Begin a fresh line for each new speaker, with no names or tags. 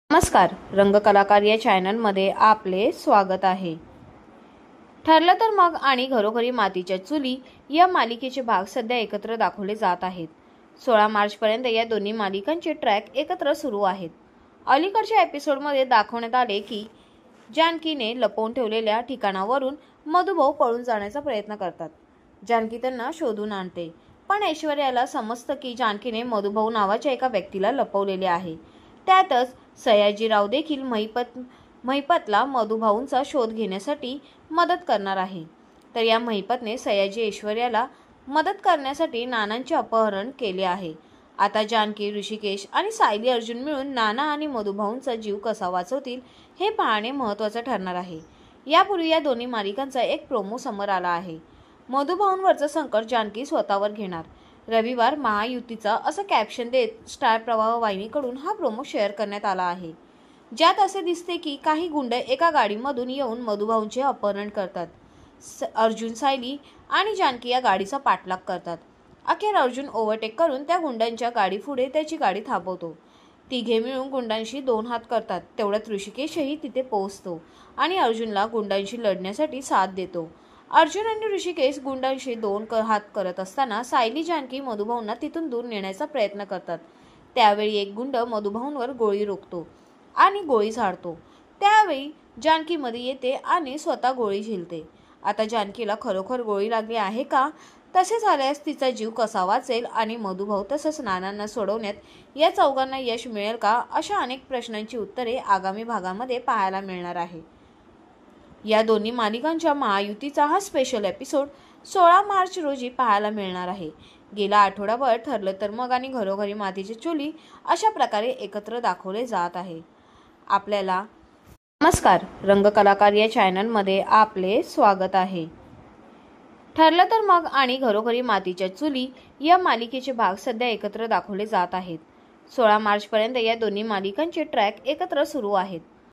नमस्कार, रंगकलाकार या चॅनलमध्ये आपले स्वागत आहे। ठरलं तर मग आणि घरोघरी मातीच्या चुली या मालिकेचे भाग सध्या एकत्र दाखवले जात आहेत। 16 मार्चपर्यंत या दोन्ही मालिकांचे ट्रॅक एकत्र सुरू आहेत। अलीकडच्या एपिसोडमध्ये दाखवण्यात आले की जानकीने लपवून ठेवलेल्या ठिकाणावरून मधुभाऊ पळून जाण्याचा प्रयत्न करतात। जानकी त्यांना शोधून आणते, पण ऐश्वर्याला समजतं की जानकीने मधुभाऊ नावाच्या एका व्यक्तीला लपवलेले आहे। त्यातच सयाजीराव देखील महिपतला मधुभाऊंचा शोध घेण्यासाठी मदत करणार आहे। तर या महिपतने सयाजी ऐश्वर्याला मदत करण्यासाठी नानांचे अपहरण केले आहे। आता जानकी, ऋषिकेश आणि सायली अर्जुन मिळून नाना आणि मधुभाऊंचा जीव कसा वाचवतील हे पाहणे महत्त्वाचे ठरणार आहे। यापूर्वी या दोन्ही मालिकांचा एक प्रोमो समोर आला आहे। मधुभाऊंवरचं संकट जानकी स्वतःवर घेणार, रविवार महायुतीचा असं कॅप्शन देत स्टार प्रवाह वाहिनीकडून हा प्रोमो शेअर करण्यात आला आहे। ज्यात असे दिसते की काही गुंड एका गाडीमधून येऊन मधुभाऊंचे अपहरण करतात। अर्जुन, सायली आणि जानकी या गाडीचा पाठलाग करतात। अखेर अर्जुन ओव्हरटेक करून त्या गुंडांच्या गाडीपुढे त्याची गाडी थांबवतो। तिघे मिळून गुंडांशी 2 हात करतात। तेवढ्यात ऋषिकेशही तिथे पोहोचतो आणि अर्जुनला गुंडांशी लढण्यासाठी साथ देतो। अर्जुन आणि ऋषिकेश गुंडांशी 2 हात करत असताना सायली, जानकी मधुभाऊंना तिथून दूर नेण्याचा प्रयत्न करतात। त्यावेळी एक गुंड मधुभाऊंवर गोळी रोखतो आणि गोळी झाडतो। त्यावेळी जानकी मध्ये येते आणि स्वतः गोळी झेलते। आता जानकीला खरोखर गोळी लागली आहे का? तसे झाल्यास तिचा जीव कसा वाचेल आणि मधुभाऊ तसंच नानांना सोडवण्यात या चौघांना यश मिळेल का? अशा अनेक प्रश्नांची उत्तरे आगामी भागामध्ये पाहायला मिळणार आहे। या दोन्ही मालिकांच्या महायुतीचा हा स्पेशल एपिसोड 16 मार्च रोजी पाहायला मिळणार आहे। गेला आठवडाभर ठरलं तर मग आणि घरोघरी मातीची चुली अशा प्रकारे एकत्र दाखवले जात आहे। आपल्याला नमस्कार, रंगकलाकार या चॅनलमध्ये आपले स्वागत आहे। ठरलं तर मग आणि घरोघरी मातीच्या चुली या मालिकेचे भाग सध्या एकत्र दाखवले जात आहेत। 16 मार्चपर्यंत या दोन्ही मालिकांचे ट्रॅक एकत्र सुरू आहेत।